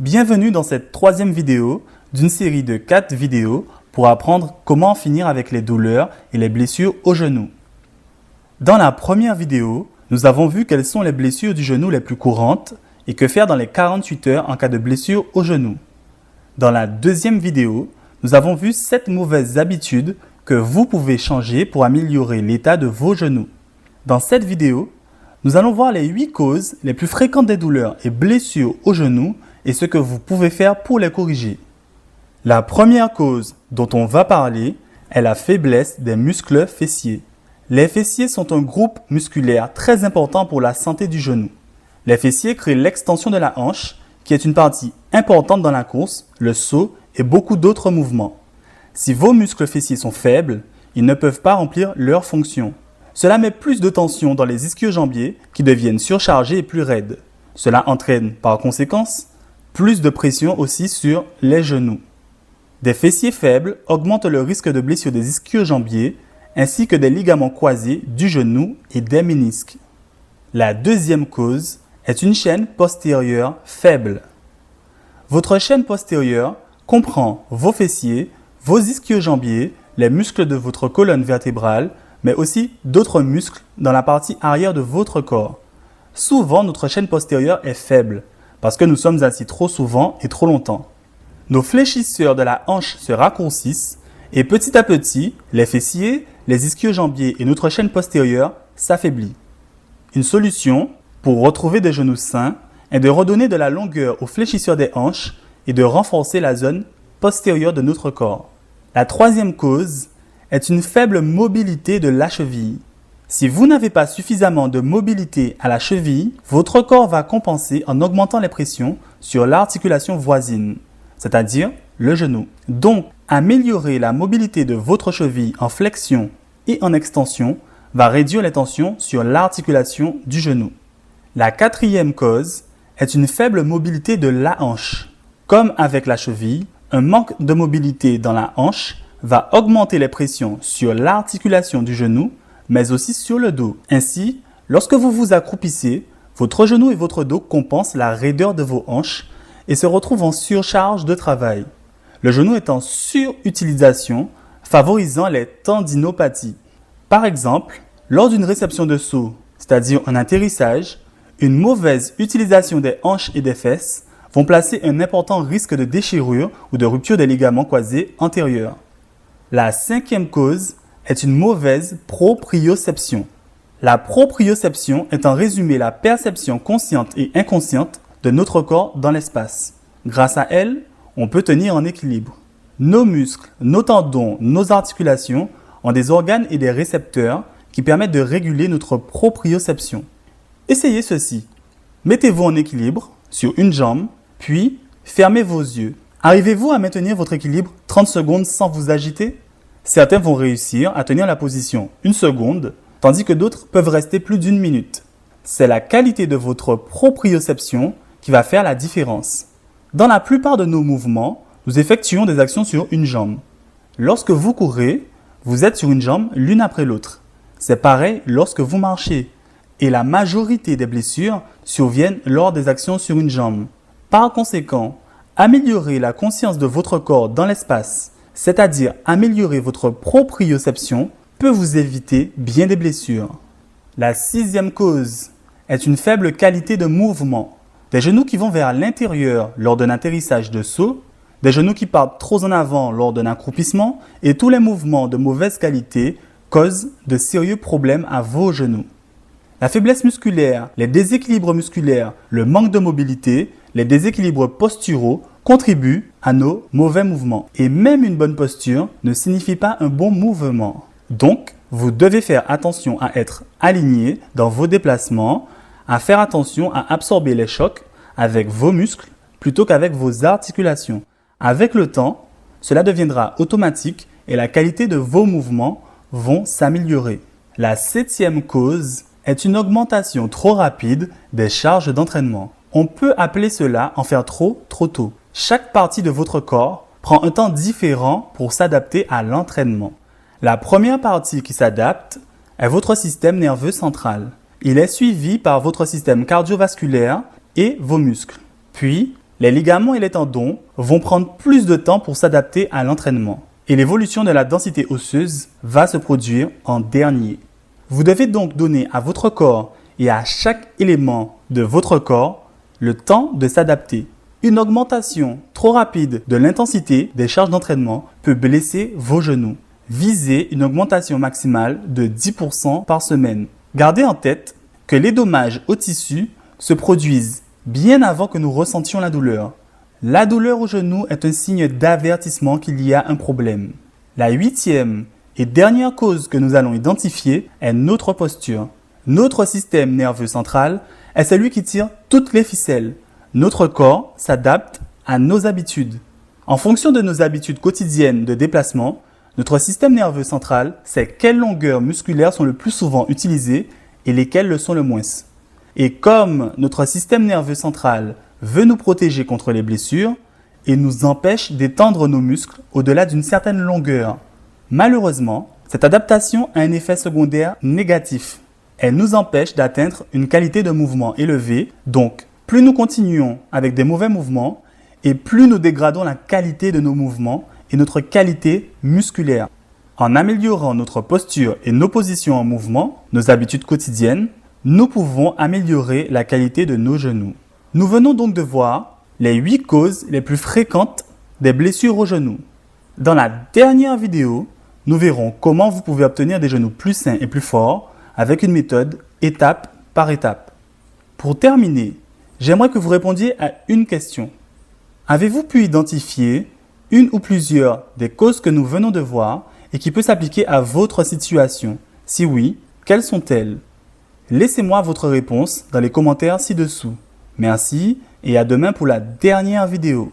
Bienvenue dans cette troisième vidéo d'une série de 4 vidéos pour apprendre comment en finir avec les douleurs et les blessures au genou. Dans la première vidéo, nous avons vu quelles sont les blessures du genou les plus courantes et que faire dans les 48 heures en cas de blessure au genou. Dans la deuxième vidéo, nous avons vu 7 mauvaises habitudes que vous pouvez changer pour améliorer l'état de vos genoux. Dans cette vidéo, nous allons voir les 8 causes les plus fréquentes des douleurs et blessures au genou et ce que vous pouvez faire pour les corriger. La première cause dont on va parler est la faiblesse des muscles fessiers. Les fessiers sont un groupe musculaire très important pour la santé du genou. Les fessiers créent l'extension de la hanche, qui est une partie importante dans la course, le saut et beaucoup d'autres mouvements. Si vos muscles fessiers sont faibles, ils ne peuvent pas remplir leur fonction. Cela met plus de tension dans les ischio-jambiers qui deviennent surchargés et plus raides. Cela entraîne par conséquence plus de pression aussi sur les genoux. Des fessiers faibles augmentent le risque de blessure des ischio-jambiers ainsi que des ligaments croisés du genou et des ménisques. La deuxième cause est une chaîne postérieure faible. Votre chaîne postérieure comprend vos fessiers, vos ischio-jambiers, les muscles de votre colonne vertébrale, mais aussi d'autres muscles dans la partie arrière de votre corps. Souvent, notre chaîne postérieure est faible parce que nous sommes assis trop souvent et trop longtemps. Nos fléchisseurs de la hanche se raccourcissent et petit à petit, les fessiers, les ischio-jambiers et notre chaîne postérieure s'affaiblissent. Une solution pour retrouver des genoux sains est de redonner de la longueur aux fléchisseurs des hanches et de renforcer la zone postérieure de notre corps. La troisième cause est une faible mobilité de la cheville. Si vous n'avez pas suffisamment de mobilité à la cheville, votre corps va compenser en augmentant les pressions sur l'articulation voisine, c'est-à-dire le genou. Donc, améliorer la mobilité de votre cheville en flexion et en extension va réduire les tensions sur l'articulation du genou. La quatrième cause est une faible mobilité de la hanche. Comme avec la cheville, un manque de mobilité dans la hanche va augmenter les pressions sur l'articulation du genou, mais aussi sur le dos. Ainsi, lorsque vous vous accroupissez, votre genou et votre dos compensent la raideur de vos hanches et se retrouvent en surcharge de travail. Le genou est en surutilisation, favorisant les tendinopathies. Par exemple, lors d'une réception de saut, c'est-à-dire un atterrissage, une mauvaise utilisation des hanches et des fesses vont placer un important risque de déchirure ou de rupture des ligaments croisés antérieurs. La cinquième cause est une mauvaise proprioception. La proprioception est en résumé la perception consciente et inconsciente de notre corps dans l'espace. Grâce à elle, on peut tenir en équilibre. Nos muscles, nos tendons, nos articulations ont des organes et des récepteurs qui permettent de réguler notre proprioception. Essayez ceci. Mettez-vous en équilibre sur une jambe, puis fermez vos yeux. Arrivez-vous à maintenir votre équilibre 30 secondes sans vous agiter? Certains vont réussir à tenir la position 1 seconde, tandis que d'autres peuvent rester plus d'1 minute. C'est la qualité de votre proprioception qui va faire la différence. Dans la plupart de nos mouvements, nous effectuons des actions sur une jambe. Lorsque vous courez, vous êtes sur une jambe l'une après l'autre. C'est pareil lorsque vous marchez. Et la majorité des blessures surviennent lors des actions sur une jambe. Par conséquent, améliorer la conscience de votre corps dans l'espace, c'est-à-dire améliorer votre proprioception, peut vous éviter bien des blessures. La sixième cause est une faible qualité de mouvement. Des genoux qui vont vers l'intérieur lors d'un atterrissage de saut, des genoux qui partent trop en avant lors d'un accroupissement et tous les mouvements de mauvaise qualité causent de sérieux problèmes à vos genoux. La faiblesse musculaire, les déséquilibres musculaires, le manque de mobilité, les déséquilibres posturaux contribuent à nos mauvais mouvements. Et même une bonne posture ne signifie pas un bon mouvement. Donc, vous devez faire attention à être aligné dans vos déplacements, à faire attention à absorber les chocs avec vos muscles plutôt qu'avec vos articulations. Avec le temps, cela deviendra automatique et la qualité de vos mouvements vont s'améliorer. La septième cause est une augmentation trop rapide des charges d'entraînement. On peut appeler cela en faire trop tôt. Chaque partie de votre corps prend un temps différent pour s'adapter à l'entraînement. La première partie qui s'adapte est votre système nerveux central. Il est suivi par votre système cardiovasculaire et vos muscles. Puis, Les ligaments et les tendons vont prendre plus de temps pour s'adapter à l'entraînement et l'évolution de la densité osseuse va se produire en dernier. Vous devez donc donner à votre corps et à chaque élément de votre corps le temps de s'adapter. Une augmentation trop rapide de l'intensité des charges d'entraînement peut blesser vos genoux. Visez une augmentation maximale de 10% par semaine. Gardez en tête que les dommages aux tissus se produisent bien avant que nous ressentions la douleur. La douleur au genou est un signe d'avertissement qu'il y a un problème. La 8e et dernière cause que nous allons identifier est notre posture. Notre système nerveux central est celui qui tire toutes les ficelles. Notre corps s'adapte à nos habitudes. En fonction de nos habitudes quotidiennes de déplacement, notre système nerveux central sait quelles longueurs musculaires sont le plus souvent utilisées et lesquelles le sont le moins. Et comme notre système nerveux central veut nous protéger contre les blessures, il nous empêche d'étendre nos muscles au-delà d'une certaine longueur. Malheureusement, cette adaptation a un effet secondaire négatif. Elle nous empêche d'atteindre une qualité de mouvement élevée, donc plus nous continuons avec des mauvais mouvements et plus nous dégradons la qualité de nos mouvements et notre qualité musculaire. En améliorant notre posture et nos positions en mouvement, nos habitudes quotidiennes, nous pouvons améliorer la qualité de nos genoux. Nous venons donc de voir les 8 causes les plus fréquentes des blessures aux genoux. Dans la dernière vidéo, nous verrons comment vous pouvez obtenir des genoux plus sains et plus forts avec une méthode étape par étape. Pour terminer, j'aimerais que vous répondiez à une question. Avez-vous pu identifier une ou plusieurs des causes que nous venons de voir et qui peut s'appliquer à votre situation? Si oui, quelles sont-elles? Laissez-moi votre réponse dans les commentaires ci-dessous. Merci et à demain pour la dernière vidéo.